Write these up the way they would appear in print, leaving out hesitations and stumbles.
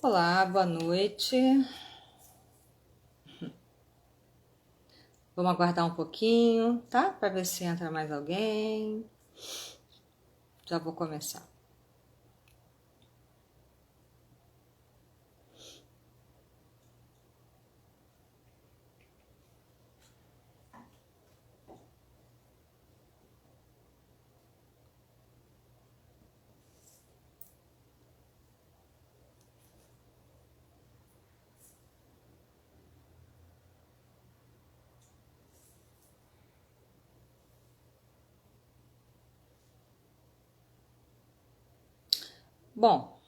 Olá, boa noite. Vamos aguardar um pouquinho, tá? Para ver se entra mais alguém. Já vou começar. Bom,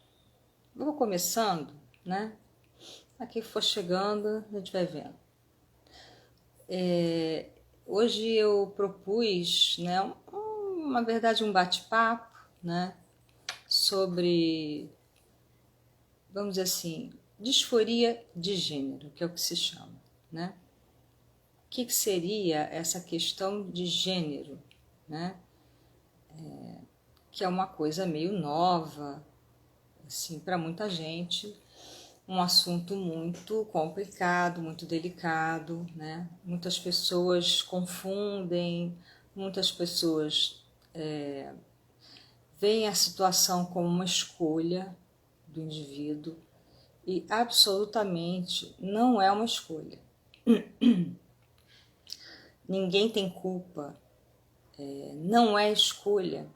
eu vou começando, né? Aqui for chegando, a gente vai vendo. Hoje eu propus, né, na verdade, um bate-papo, né, sobre, vamos dizer assim, disforia de gênero, que é o que se chama, né? O que seria essa questão de gênero, né? Que é uma coisa meio nova, assim, para muita gente, um assunto muito complicado, muito delicado, né? Muitas pessoas confundem, muitas pessoas veem a situação como uma escolha do indivíduo e absolutamente não é uma escolha. Ninguém tem culpa, não é escolha.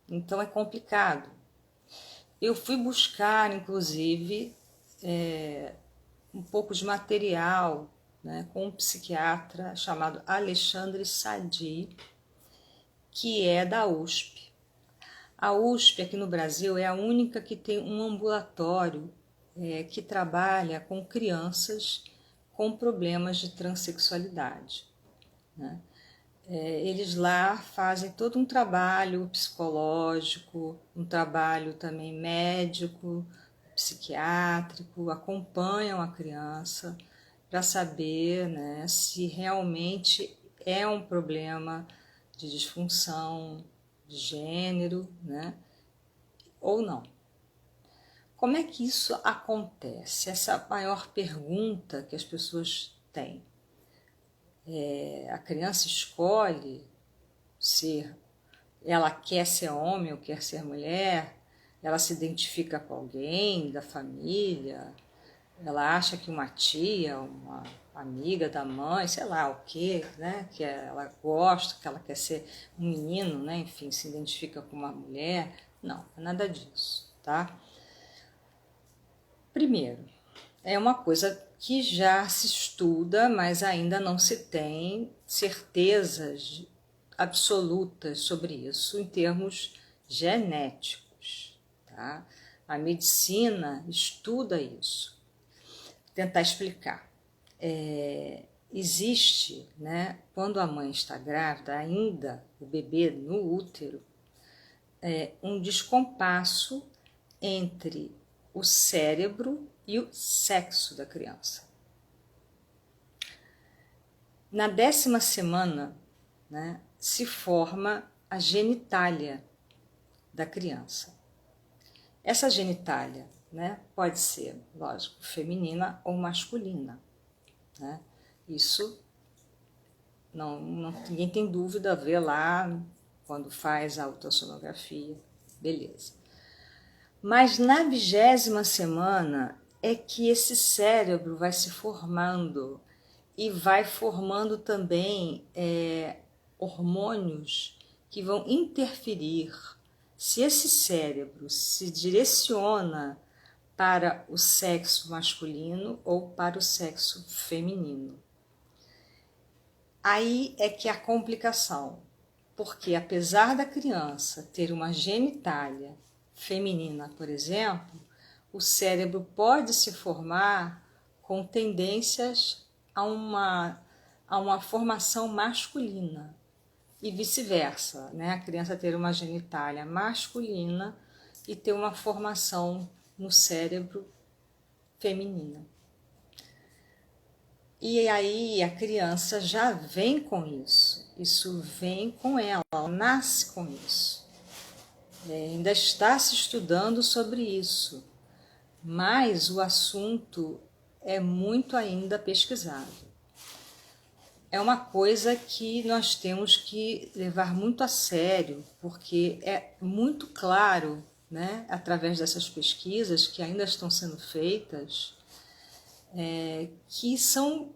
Então é complicado. Eu fui buscar, inclusive, um pouco de material, né, com um psiquiatra chamado Alexandre Sadi, que é da USP. A USP aqui no Brasil é a única que tem um ambulatório que trabalha com crianças com problemas de transexualidade, né? Eles lá fazem todo um trabalho psicológico, um trabalho também médico, psiquiátrico, acompanham a criança para saber, né, se realmente é um problema de disfunção de gênero, né, ou não. Como é que isso acontece? Essa é a maior pergunta que as pessoas têm. A criança escolhe ser, ela quer ser homem ou quer ser mulher, ela se identifica com alguém da família, ela acha que uma tia, uma amiga da mãe, sei lá o que, né, que ela gosta, que ela quer ser um menino, né, enfim, se identifica com uma mulher. Não, é nada disso, tá? Primeiro, é uma coisa que já se estuda, mas ainda não se tem certezas absolutas sobre isso em termos genéticos, tá? A medicina estuda isso. Vou tentar explicar. Existe, né, quando a mãe está grávida, ainda o bebê no útero, um descompasso entre o cérebro e o sexo da criança. Na 10ª semana, né, se forma a genitália da criança. Essa genitália, né, pode ser, lógico, feminina ou masculina, né? Isso ninguém tem dúvida, vê lá quando faz a ultrassonografia, beleza. Mas na 20ª semana é que esse cérebro vai se formando e vai formando também hormônios que vão interferir se esse cérebro se direciona para o sexo masculino ou para o sexo feminino. Aí é que a complicação, porque apesar da criança ter uma genitália feminina, por exemplo, o cérebro pode se formar com tendências a uma formação masculina e vice-versa, né? A criança ter uma genitália masculina e ter uma formação no cérebro feminina. E aí a criança já vem com isso vem com ela nasce com isso. Ainda está se estudando sobre isso, mas o assunto é muito ainda pesquisado. É uma coisa que nós temos que levar muito a sério, porque é muito claro, né, através dessas pesquisas que ainda estão sendo feitas, que são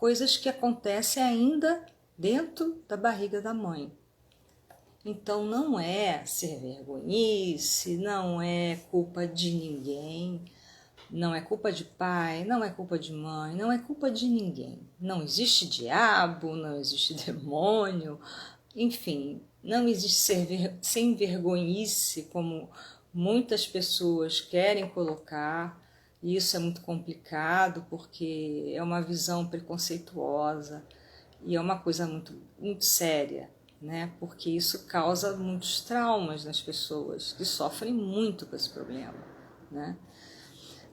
coisas que acontecem ainda dentro da barriga da mãe. Então não é ser vergonhice, não é culpa de ninguém, não é culpa de pai, não é culpa de mãe, não é culpa de ninguém. Não existe diabo, não existe demônio, enfim, não existe sem vergonhice como muitas pessoas querem colocar. E isso é muito complicado porque é uma visão preconceituosa e é uma coisa muito séria, né? Porque isso causa muitos traumas nas pessoas que sofrem muito com esse problema, né?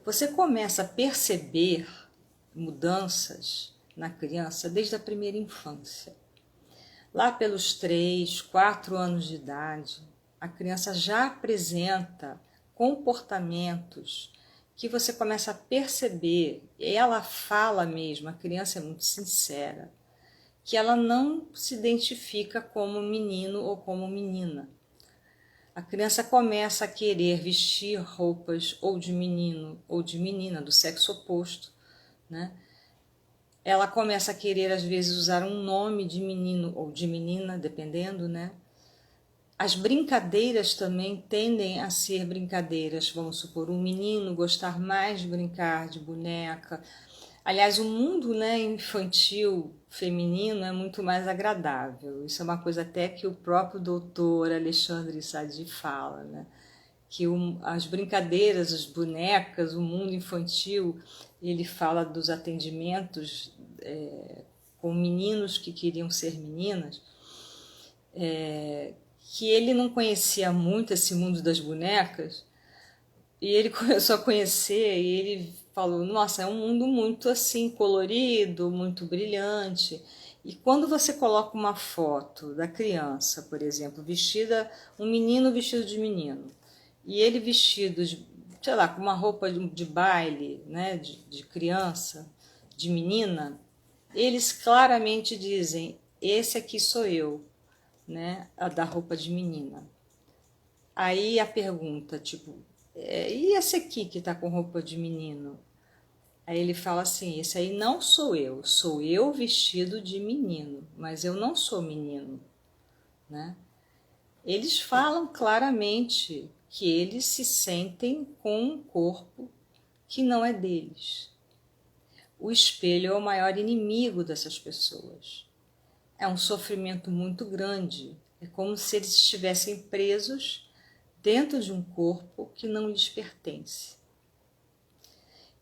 Você começa a perceber mudanças na criança desde a primeira infância. Lá pelos 3, 4 anos de idade, a criança já apresenta comportamentos que você começa a perceber, ela fala mesmo, a criança é muito sincera, que ela não se identifica como menino ou como menina. A criança começa a querer vestir roupas ou de menino ou de menina, do sexo oposto, né? Ela começa a querer, às vezes, usar um nome de menino ou de menina, dependendo, né? As brincadeiras também tendem a ser brincadeiras, vamos supor, um menino gostar mais de brincar de boneca. Aliás, o mundo, né, infantil feminino é muito mais agradável. Isso é uma coisa até que o próprio doutor Alexandre Sadi fala, né? Que as brincadeiras, as bonecas, o mundo infantil, ele fala dos atendimentos com meninos que queriam ser meninas, que ele não conhecia muito esse mundo das bonecas, e ele começou a conhecer e ele falou, nossa, é um mundo muito assim, colorido, muito brilhante. E quando você coloca uma foto da criança, por exemplo, vestida, um menino vestido de menino, e ele vestido, sei lá, com uma roupa de baile, né, de criança, de menina, eles claramente dizem, esse aqui sou eu, né, a da roupa de menina. Aí a pergunta, tipo, e esse aqui que tá com roupa de menino? Aí ele fala assim, esse aí não sou eu vestido de menino, mas eu não sou menino, né? Eles falam claramente que eles se sentem com um corpo que não é deles. O espelho é o maior inimigo dessas pessoas. É um sofrimento muito grande. É como se eles estivessem presos dentro de um corpo que não lhes pertence.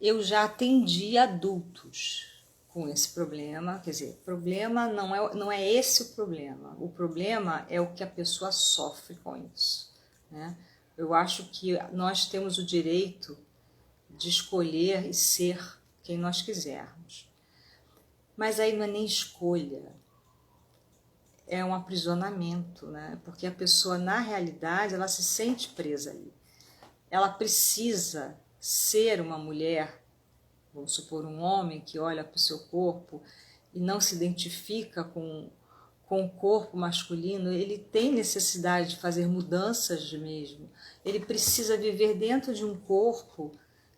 Eu já atendi adultos com esse problema, quer dizer, problema não é esse o problema é o que a pessoa sofre com isso, né? Eu acho que nós temos o direito de escolher e ser quem nós quisermos, mas aí não é nem escolha, é um aprisionamento, né? Porque a pessoa, na realidade, ela se sente presa ali, ela precisa ser uma mulher, vamos supor, um homem que olha para o seu corpo e não se identifica com o corpo masculino, ele tem necessidade de fazer mudanças mesmo. Ele precisa viver dentro de um corpo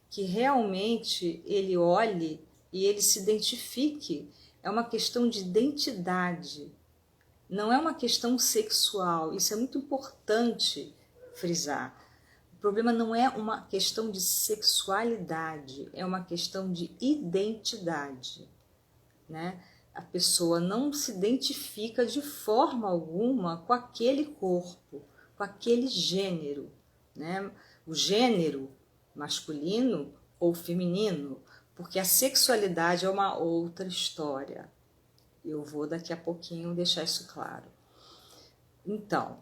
que realmente ele olhe e ele se identifique. É uma questão de identidade, não é uma questão sexual. Isso é muito importante frisar. O problema não é uma questão de sexualidade, é uma questão de identidade, né? A pessoa não se identifica de forma alguma com aquele corpo, com aquele gênero, né? O gênero masculino ou feminino, porque a sexualidade é uma outra história. Eu vou daqui a pouquinho deixar isso claro. Então,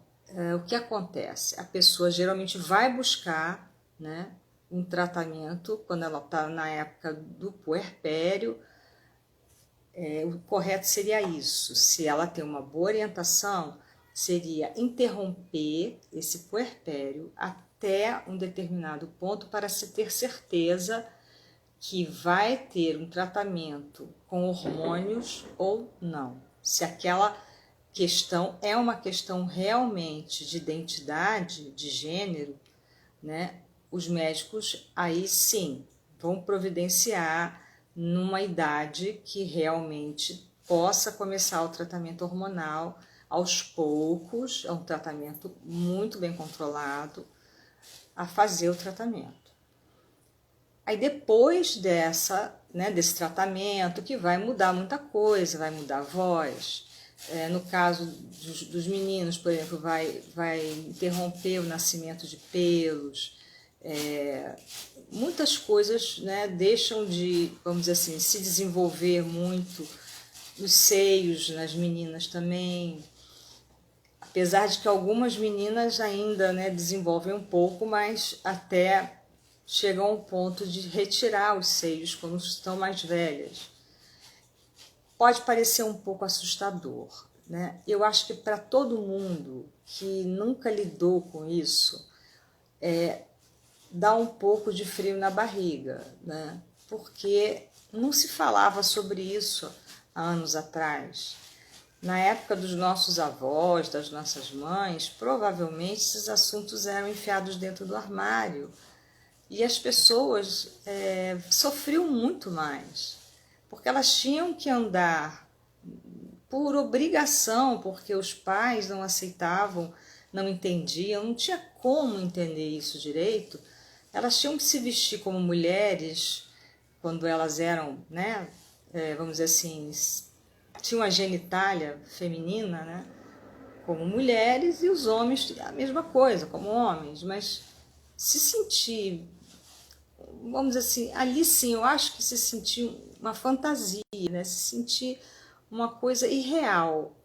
o que acontece? A pessoa geralmente vai buscar, né, um tratamento quando ela está na época do puerpério. O correto seria isso. Se ela tem uma boa orientação, seria interromper esse puerpério até um determinado ponto para se ter certeza que vai ter um tratamento com hormônios ou não. Se aquela questão é uma questão realmente de identidade, de gênero, né? Os médicos aí sim vão providenciar numa idade que realmente possa começar o tratamento hormonal aos poucos, é um tratamento muito bem controlado, a fazer o tratamento. Aí depois desse tratamento, que vai mudar muita coisa, vai mudar a voz, no caso dos meninos, por exemplo, vai interromper o nascimento de pelos, muitas coisas, né, deixam de, vamos dizer assim, se desenvolver muito, os seios nas meninas também, apesar de que algumas meninas ainda, né, desenvolvem um pouco, mas até chegam ao ponto de retirar os seios quando estão mais velhas. Pode parecer um pouco assustador, né? Eu acho que para todo mundo que nunca lidou com isso, dá um pouco de frio na barriga, né? Porque não se falava sobre isso há anos atrás. Na época dos nossos avós, das nossas mães, provavelmente esses assuntos eram enfiados dentro do armário e as pessoas sofriam muito mais, porque elas tinham que andar por obrigação, porque os pais não aceitavam, não entendiam, não tinha como entender isso direito. Elas tinham que se vestir como mulheres quando elas eram, né, vamos dizer assim, tinham a genitália feminina, né, como mulheres, e os homens a mesma coisa, como homens, mas se sentir, vamos dizer assim, ali sim, eu acho que se sentir uma fantasia, né, se sentir uma coisa irreal,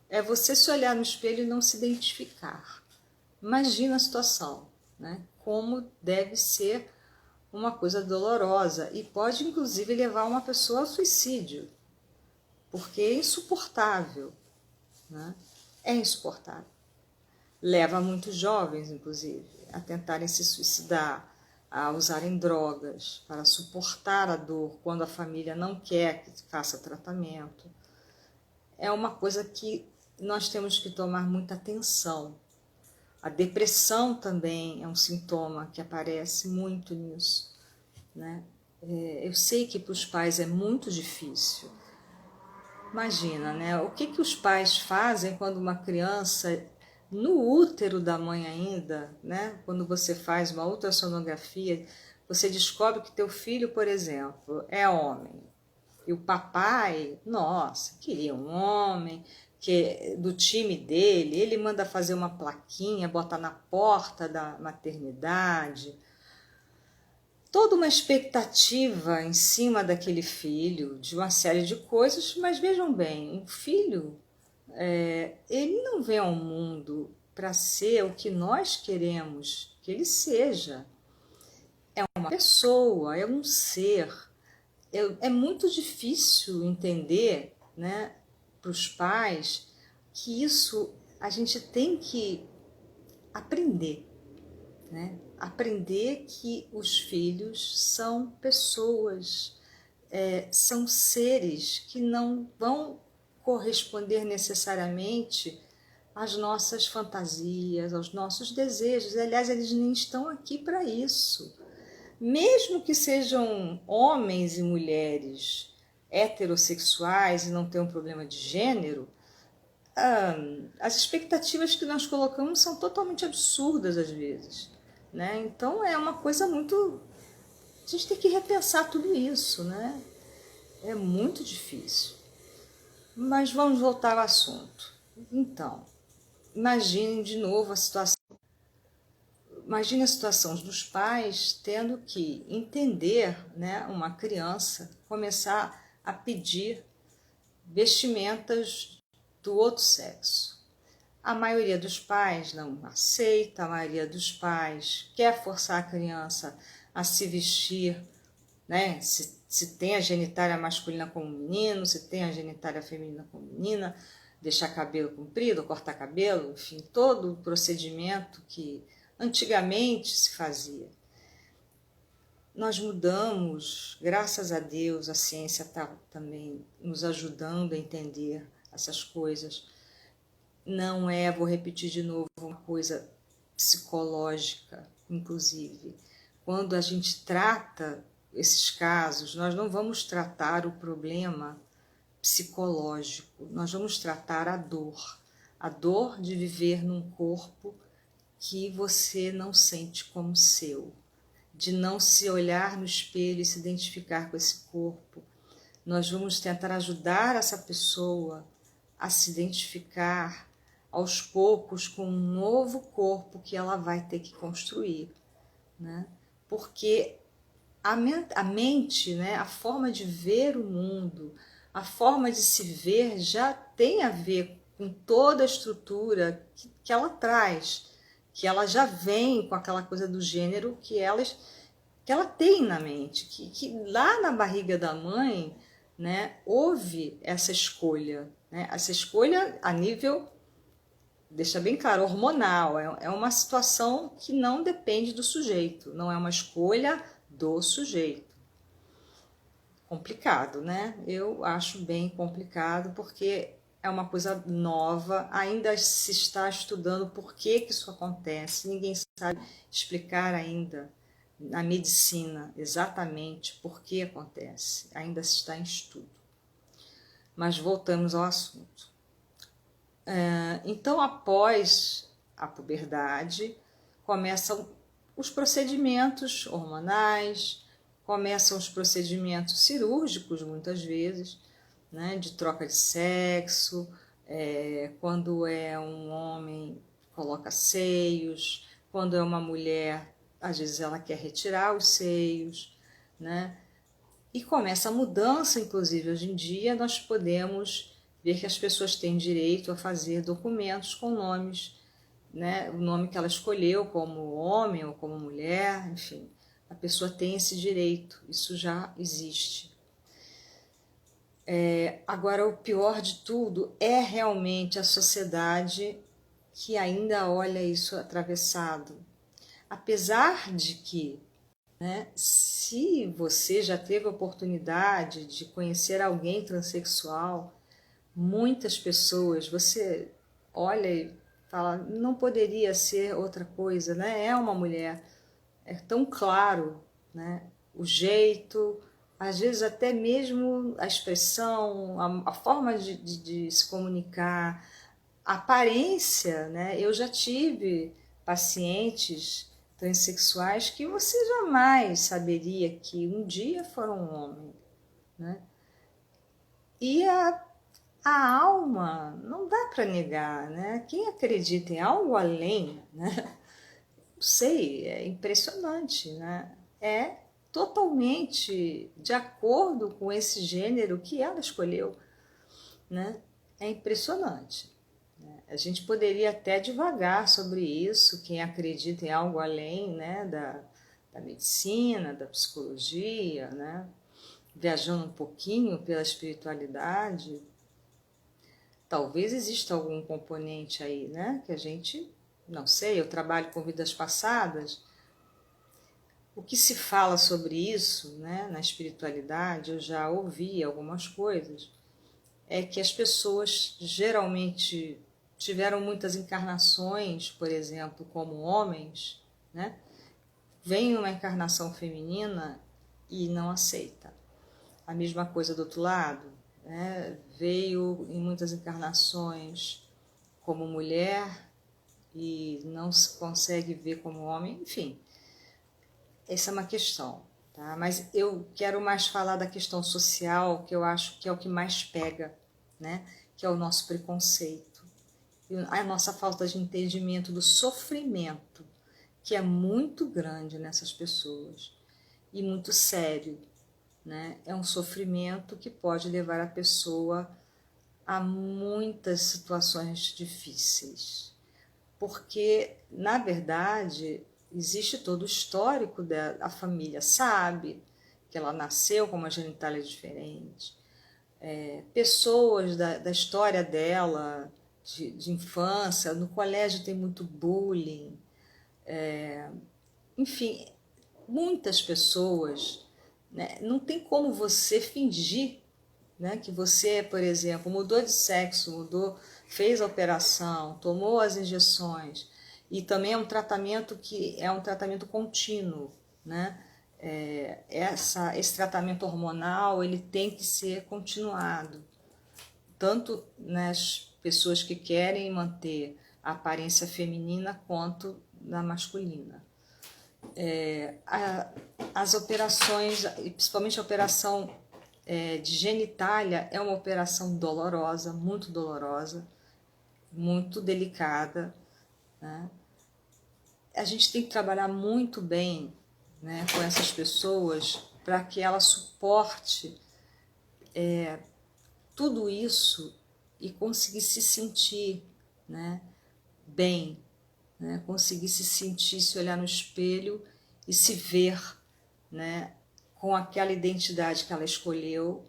é você se olhar no espelho e não se identificar. Imagina a situação, né, como deve ser uma coisa dolorosa e pode inclusive levar uma pessoa ao suicídio, porque é insuportável, né? É insuportável. Leva muitos jovens, inclusive, a tentarem se suicidar, a usarem drogas para suportar a dor quando a família não quer que faça tratamento. É uma coisa que nós temos que tomar muita atenção. A depressão também é um sintoma que aparece muito nisso, né? Eu sei que para os pais é muito difícil. Imagina, né? O que os pais fazem quando uma criança, no útero da mãe ainda, né? Quando você faz uma ultrassonografia, você descobre que teu filho, por exemplo, é homem. E o papai, nossa, queria um homem, que do time dele, ele manda fazer uma plaquinha, bota na porta da maternidade. Toda uma expectativa em cima daquele filho, de uma série de coisas, mas vejam bem, um filho, ele não vem ao mundo para ser o que nós queremos que ele seja. É uma pessoa, é um ser. É muito difícil entender, né, para os pais que isso a gente tem que aprender, né? Aprender que os filhos são pessoas, são seres que não vão corresponder necessariamente às nossas fantasias, aos nossos desejos. Aliás, eles nem estão aqui para isso. Mesmo que sejam homens e mulheres heterossexuais e não tenham problema de gênero, as expectativas que nós colocamos são totalmente absurdas às vezes, né? Então é uma coisa muito... A gente tem que repensar tudo isso, né? É muito difícil. Mas vamos voltar ao assunto. Então, imagine de novo a situação. Imagine a situação dos pais tendo que entender, né, uma criança começar a pedir vestimentas do outro sexo. A maioria dos pais não aceita, a maioria dos pais quer forçar a criança a se vestir, né? Se tem a genitália masculina como menino, se tem a genitália feminina como menina, deixar cabelo comprido, cortar cabelo, enfim, todo o procedimento que antigamente se fazia. Nós mudamos, graças a Deus, a ciência está também nos ajudando a entender essas coisas. Não é, vou repetir de novo, uma coisa psicológica, inclusive. Quando a gente trata esses casos, nós não vamos tratar o problema psicológico, nós vamos tratar a dor de viver num corpo que você não sente como seu, de não se olhar no espelho e se identificar com esse corpo. Nós vamos tentar ajudar essa pessoa a se identificar aos poucos com um novo corpo que ela vai ter que construir, né? Porque a mente, né, a forma de ver o mundo, a forma de se ver já tem a ver com toda a estrutura que ela traz, que ela já vem com aquela coisa do gênero que ela tem na mente, que lá na barriga da mãe, né, houve essa escolha, né, essa escolha a nível, deixa bem claro, hormonal, é uma situação que não depende do sujeito, não é uma escolha do sujeito. Complicado, né? Eu acho bem complicado porque é uma coisa nova, ainda se está estudando por que isso acontece, ninguém sabe explicar ainda na medicina exatamente por que acontece, ainda se está em estudo. Mas voltamos ao assunto. Então, após a puberdade, começam os procedimentos hormonais, começam os procedimentos cirúrgicos, muitas vezes, né, de troca de sexo, quando é um homem, coloca seios, quando é uma mulher, às vezes ela quer retirar os seios, né? E começa a mudança, inclusive, hoje em dia nós podemos ver que as pessoas têm direito a fazer documentos com nomes, né? O nome que ela escolheu, como homem ou como mulher, enfim, a pessoa tem esse direito, isso já existe. Agora, o pior de tudo é realmente a sociedade que ainda olha isso atravessado. Apesar de que, né, se você já teve a oportunidade de conhecer alguém transexual, muitas pessoas, você olha e fala, não poderia ser outra coisa, né? É uma mulher, é tão claro, né? O jeito, às vezes até mesmo a expressão, a forma de se comunicar, a aparência, né? Eu já tive pacientes transexuais que você jamais saberia que um dia foram um homem, né? E a alma não dá para negar, né? Quem acredita em algo além, né? Não sei, é impressionante, né? É totalmente de acordo com esse gênero que ela escolheu, né? É impressionante. A gente poderia até divagar sobre isso, quem acredita em algo além, né, da medicina, da psicologia, né? Viajando um pouquinho pela espiritualidade, talvez exista algum componente aí, né? Que a gente, não sei, eu trabalho com vidas passadas. O que se fala sobre isso, né, na espiritualidade, eu já ouvi algumas coisas, é que as pessoas geralmente tiveram muitas encarnações, por exemplo, como homens, né? Vem uma encarnação feminina e não aceita. A mesma coisa do outro lado, né? Veio em muitas encarnações como mulher e não se consegue ver como homem, enfim. Essa é uma questão, tá? Mas eu quero mais falar da questão social, que eu acho que é o que mais pega, né? Que é o nosso preconceito, a nossa falta de entendimento do sofrimento, que é muito grande nessas pessoas e muito sério, né? É um sofrimento que pode levar a pessoa a muitas situações difíceis, porque, na verdade, existe todo o histórico da família, sabe que ela nasceu com uma genitália diferente, pessoas da história dela, de infância, no colégio tem muito bullying, enfim, muitas pessoas, né? Não tem como você fingir, né, que você, por exemplo, mudou de sexo, fez a operação, tomou as injeções, e também é um tratamento que é um tratamento contínuo, né? Esse tratamento hormonal ele tem que ser continuado, tanto nas pessoas que querem manter a aparência feminina quanto na masculina. As operações, principalmente a operação de genitália, é uma operação dolorosa, muito delicada, né? A gente tem que trabalhar muito bem, né, com essas pessoas para que ela suporte tudo isso e conseguir se sentir, né, bem, né, conseguir se sentir, se olhar no espelho e se ver, né, com aquela identidade que ela escolheu,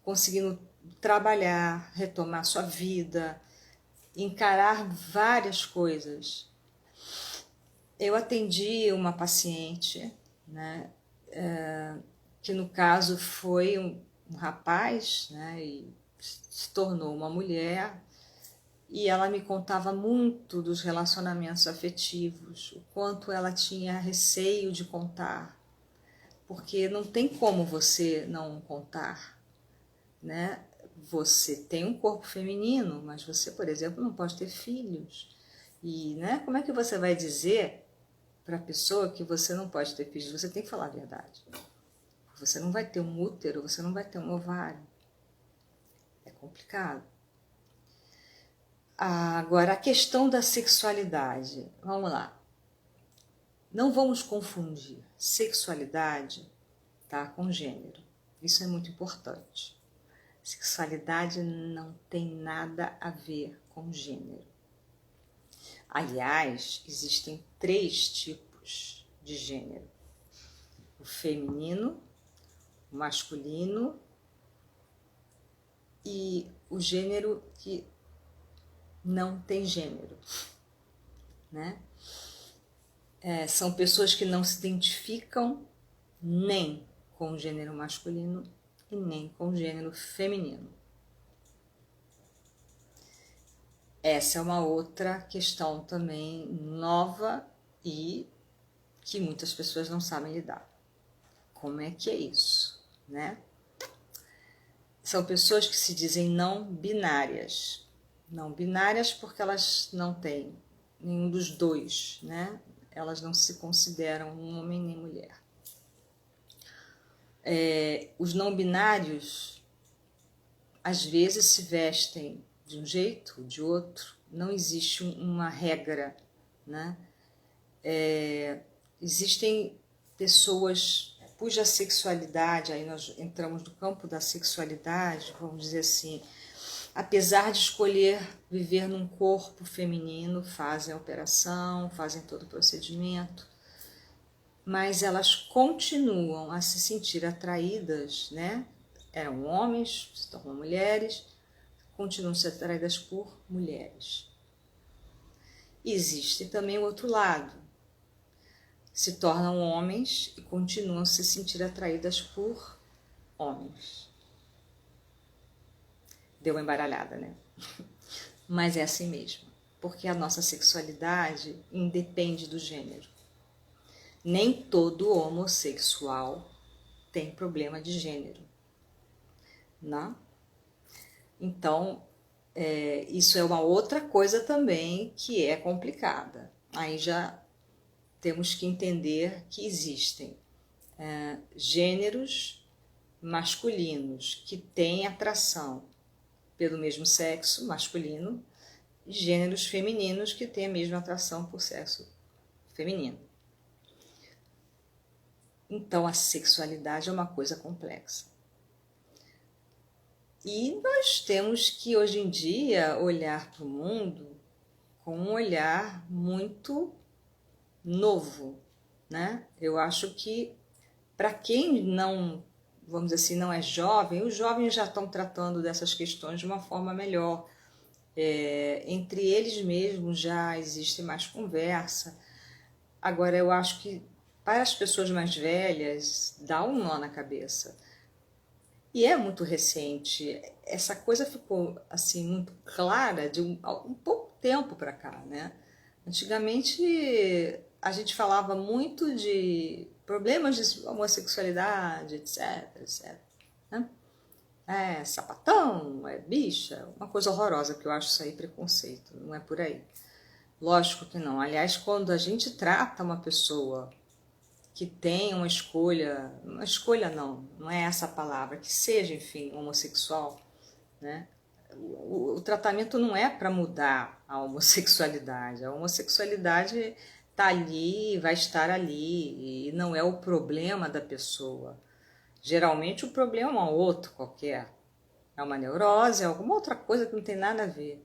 conseguindo trabalhar, retomar sua vida, encarar várias coisas. Eu atendi uma paciente, né, que no caso foi um rapaz, né, e se tornou uma mulher, e ela me contava muito dos relacionamentos afetivos, o quanto ela tinha receio de contar, porque não tem como você não contar, né? Você tem um corpo feminino, mas você, por exemplo, não pode ter filhos. E, né, como é que você vai dizer para a pessoa que você não pode ter filhos? Você tem que falar a verdade. Você não vai ter um útero, você não vai ter um ovário. É complicado. Agora, a questão da sexualidade. Vamos lá. Não vamos confundir sexualidade, tá, com gênero. Isso é muito importante. Sexualidade não tem nada a ver com gênero. Aliás, existem 3 tipos de gênero: o feminino, o masculino e o gênero que não tem gênero, né? São pessoas que não se identificam nem com o gênero masculino e nem com o gênero feminino. Essa é uma outra questão também nova e que muitas pessoas não sabem lidar. Como é que é isso, né? São pessoas que se dizem não binárias. Não binárias porque elas não têm nenhum dos dois, né? Elas não se consideram um homem nem mulher. Os não binários às vezes se vestem de um jeito ou de outro, não existe uma regra, né? Existem pessoas cuja sexualidade, aí nós entramos no campo da sexualidade, vamos dizer assim, apesar de escolher viver num corpo feminino, fazem a operação, fazem todo o procedimento, mas elas continuam a se sentir atraídas, né? Eram homens, se tornam mulheres, continuam a ser atraídas por mulheres. E existe também o outro lado. Se tornam homens e continuam a se sentir atraídas por homens. Deu uma embaralhada, né? Mas é assim mesmo, porque a nossa sexualidade independe do gênero. Nem todo homossexual tem problema de gênero, né? Então, isso é uma outra coisa também que é complicada. Aí já temos que entender que existem gêneros masculinos que têm atração pelo mesmo sexo masculino e gêneros femininos que têm a mesma atração por sexo feminino. Então, a sexualidade é uma coisa complexa. E nós temos que, hoje em dia, olhar para o mundo com um olhar muito novo, né? Eu acho que, para quem não vamos dizer assim, não é jovem, os jovens já estão tratando dessas questões de uma forma melhor. Entre eles mesmos já existe mais conversa. Agora, eu acho que para as pessoas mais velhas dá um nó na cabeça. E é muito recente. Essa coisa ficou assim muito clara de um pouco tempo para cá, né? Antigamente a gente falava muito de problemas de homossexualidade, etc, etc. Né? É sapatão, é bicha, uma coisa horrorosa, que eu acho isso aí preconceito, não é por aí. Lógico que não. Aliás, quando a gente trata uma pessoa que tem uma escolha não, não é essa a palavra, que seja, enfim, homossexual, né? O tratamento não é para mudar a homossexualidade. A homossexualidade está ali, vai estar ali, e não é o problema da pessoa. Geralmente o problema é um outro qualquer. É uma neurose, é alguma outra coisa que não tem nada a ver,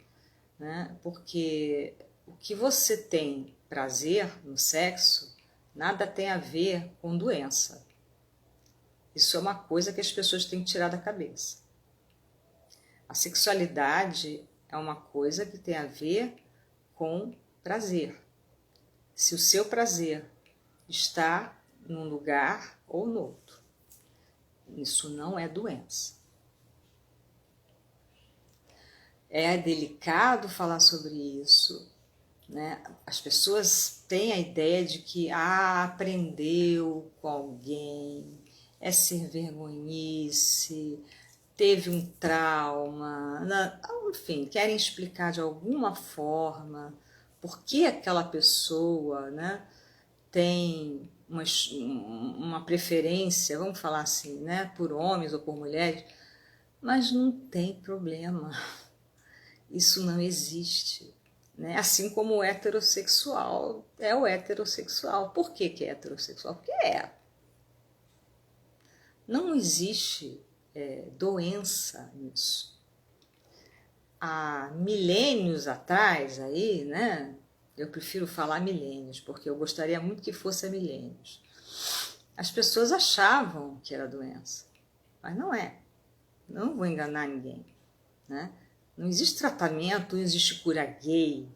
né? Porque o que você tem prazer no sexo nada tem a ver com doença. Isso é uma coisa que as pessoas têm que tirar da cabeça. A sexualidade é uma coisa que tem a ver com prazer. Se o seu prazer está num lugar ou no outro, isso não é doença. É delicado falar sobre isso, né? As pessoas têm a ideia de que aprendeu com alguém, é ser vergonhice, teve um trauma, enfim, querem explicar de alguma forma por que aquela pessoa, né, tem uma preferência, vamos falar assim, né, por homens ou por mulheres, mas não tem problema, isso não existe. Né? Assim como o heterossexual é o heterossexual. Por que é heterossexual? Porque é. Não existe doença nisso. Há milênios atrás, aí, né? Eu prefiro falar milênios, porque eu gostaria muito que fosse milênios. As pessoas achavam que era doença, mas não é. Não vou enganar ninguém, né? Não existe tratamento, não existe cura gay,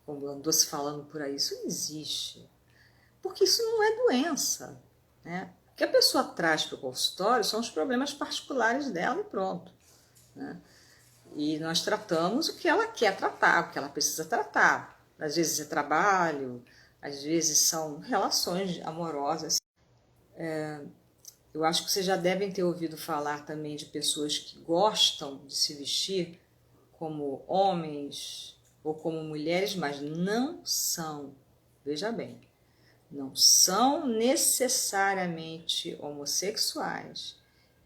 como andou se falando por aí. Isso não existe, porque isso não é doença, né? O que a pessoa traz para o consultório são os problemas particulares dela e pronto, né? E nós tratamos o que ela quer tratar, o que ela precisa tratar. Às vezes é trabalho, às vezes são relações amorosas. Eu acho que vocês já devem ter ouvido falar também de pessoas que gostam de se vestir como homens ou como mulheres, mas não são, veja bem, não são necessariamente homossexuais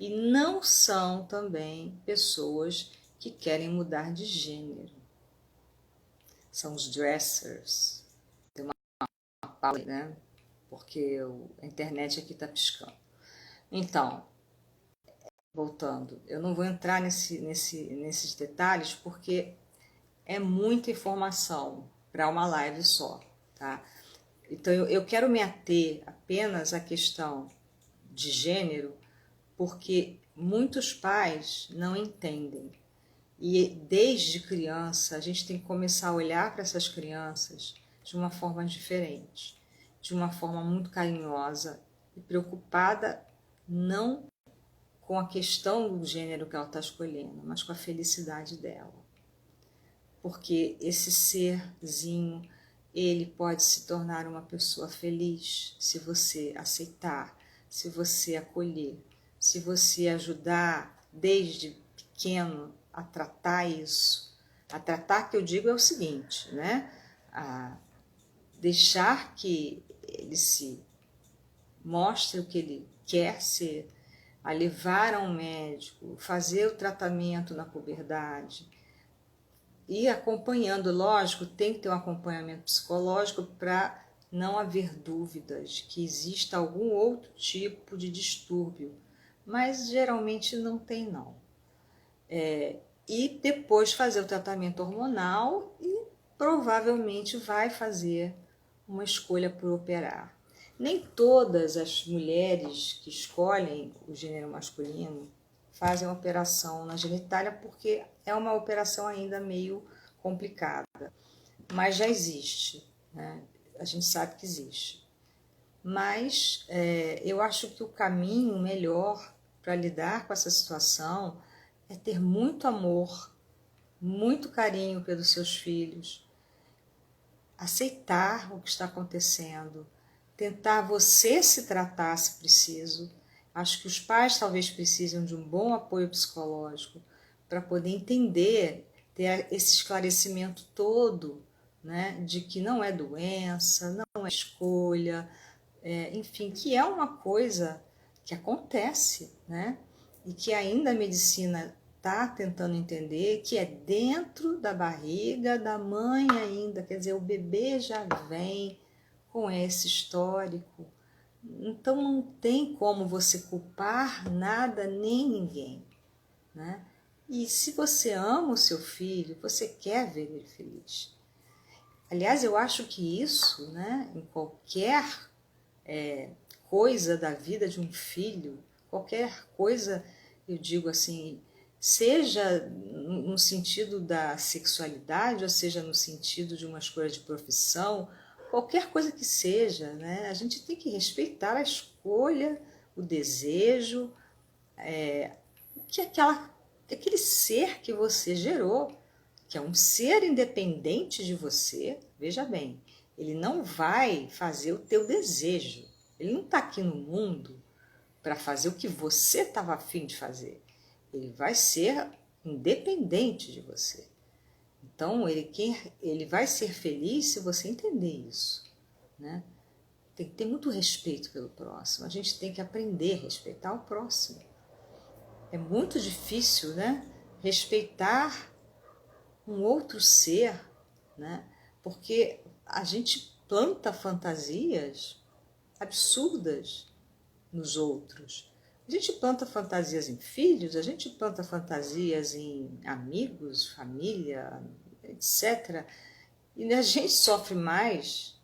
e não são também pessoas que querem mudar de gênero. São os dressers. Tem uma pausa, né? Porque a internet aqui está piscando. Então, voltando, eu não vou entrar nesses detalhes porque é muita informação para uma live só, tá? Então eu quero me ater apenas à questão de gênero, porque muitos pais não entendem. E desde criança a gente tem que começar a olhar para essas crianças de uma forma diferente, de uma forma muito carinhosa e preocupada não com a questão do gênero que ela está escolhendo, mas com a felicidade dela. Porque esse serzinho, ele pode se tornar uma pessoa feliz se você aceitar, se você acolher, se você ajudar desde pequeno a tratar isso. A tratar, que eu digo, é o seguinte, né? A deixar que ele se mostre o que ele quer ser, a levar a um médico, fazer o tratamento na puberdade, e acompanhando, lógico, tem que ter um acompanhamento psicológico para não haver dúvidas que exista algum outro tipo de distúrbio, mas geralmente não tem não. E depois fazer o tratamento hormonal e provavelmente vai fazer uma escolha por operar. Nem todas as mulheres que escolhem o gênero masculino fazem uma operação na genitália, porque é uma operação ainda meio complicada, mas já existe, né? A gente sabe que existe. Mas eu acho que o caminho melhor para lidar com essa situação é ter muito amor, muito carinho pelos seus filhos, aceitar o que está acontecendo, tentar você se tratar se preciso. Acho que os pais talvez precisem de um bom apoio psicológico para poder entender, ter esse esclarecimento todo, né, de que não é doença, não é escolha, enfim, que é uma coisa que acontece, né, e que ainda a medicina está tentando entender, que é dentro da barriga da mãe ainda, quer dizer, o bebê já vem com esse histórico. Então não tem como você culpar nada nem ninguém, né? E se você ama o seu filho, você quer ver ele feliz. Aliás, eu acho que isso, né, em qualquer coisa da vida de um filho, qualquer coisa, eu digo assim, seja no sentido da sexualidade, ou seja no sentido de uma escolha de profissão, qualquer coisa que seja, né? A gente tem que respeitar a escolha, o desejo, que aquele ser que você gerou, que é um ser independente de você, veja bem, ele não vai fazer o teu desejo. Ele não está aqui no mundo para fazer o que você estava afim de fazer. Ele vai ser independente de você. Então, ele vai ser feliz se você entender isso, né? Tem que ter muito respeito pelo próximo. A gente tem que aprender a respeitar o próximo. É muito difícil, né? Respeitar um outro ser, né? Porque a gente planta fantasias absurdas nos outros. A gente planta fantasias em filhos, a gente planta fantasias em amigos, família, etc. E a gente sofre mais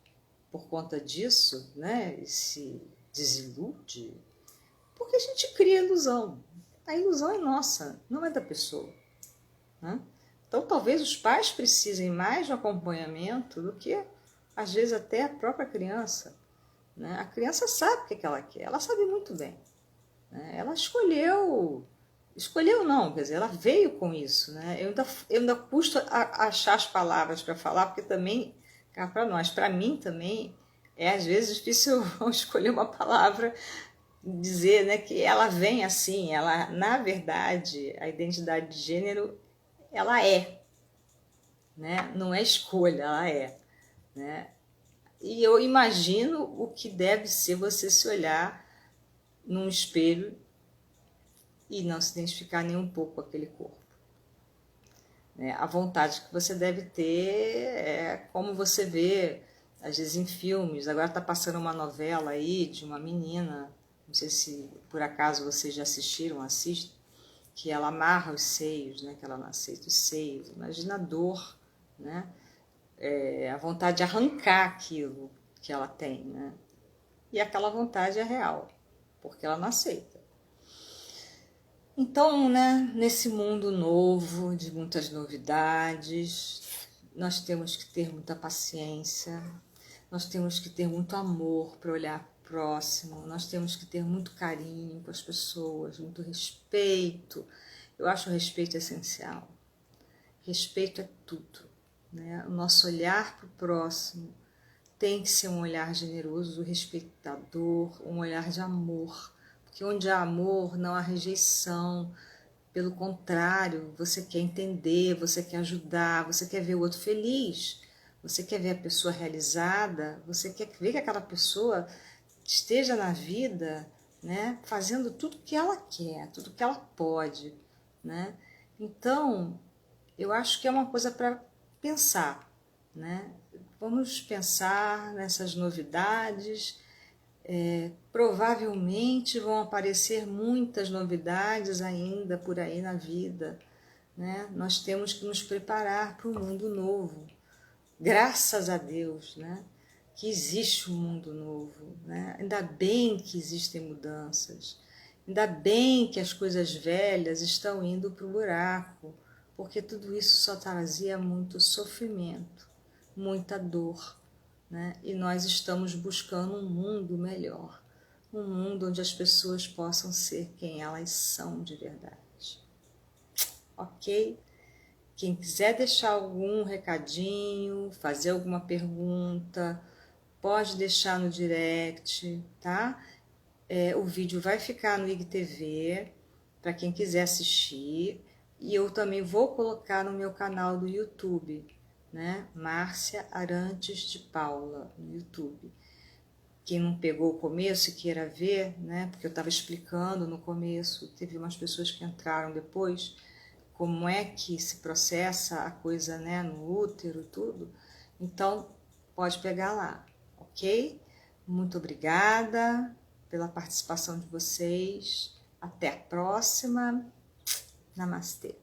por conta disso, né? E se desilude, porque a gente cria ilusão. A ilusão é nossa, não é da pessoa, né? Então talvez os pais precisem mais de acompanhamento do que, às vezes, até a própria criança, né? A criança sabe o que ela quer, ela sabe muito bem, né? Ela escolheu não, quer dizer, ela veio com isso, né? Eu ainda custo achar as palavras para falar, porque também, cá para nós, para mim também, é às vezes difícil escolher uma palavra, dizer, né, que ela vem assim, ela, na verdade, a identidade de gênero, ela é, né? Não é escolha, ela é, né? E eu imagino o que deve ser você se olhar num espelho e não se identificar nem um pouco com aquele corpo, né? A vontade que você deve ter é como você vê, às vezes, em filmes. Agora está passando uma novela aí de uma menina, não sei se por acaso vocês já assistiram, assistem, que ela amarra os seios, né? Que ela não aceita os seios. Imagina a dor, né? A vontade de arrancar aquilo que ela tem, né? E aquela vontade é real, porque ela não aceita. Então, né, nesse mundo novo, de muitas novidades, nós temos que ter muita paciência, nós temos que ter muito amor para olhar próximo, nós temos que ter muito carinho com as pessoas, muito respeito. Eu acho o respeito essencial. Respeito é tudo, né? O nosso olhar para o próximo tem que ser um olhar generoso, respeitador, um olhar de amor. Porque onde há amor, não há rejeição. Pelo contrário, você quer entender, você quer ajudar, você quer ver o outro feliz, você quer ver a pessoa realizada, você quer ver que aquela pessoa esteja na vida, né, fazendo tudo que ela quer, tudo que ela pode, né? Então, eu acho que é uma coisa para pensar, né? Vamos pensar nessas novidades. Provavelmente vão aparecer muitas novidades ainda por aí na vida, né? Nós temos que nos preparar para um mundo novo, graças a Deus, né? que existe um mundo novo, né? Ainda bem que existem mudanças, ainda bem que as coisas velhas estão indo para o buraco, porque tudo isso só trazia muito sofrimento, muita dor, né? E nós estamos buscando um mundo melhor, um mundo onde as pessoas possam ser quem elas são de verdade. Ok? Quem quiser deixar algum recadinho, fazer alguma pergunta, pode deixar no direct, tá? O vídeo vai ficar no IGTV para quem quiser assistir, e eu também vou colocar no meu canal do YouTube, né? Márcia Arantes de Paula, no YouTube. Quem não pegou o começo e queira ver, né? Porque eu estava explicando no começo, teve umas pessoas que entraram depois, como é que se processa a coisa, né, no útero e tudo. Então, pode pegar lá, ok? Muito obrigada pela participação de vocês. Até a próxima. Namastê.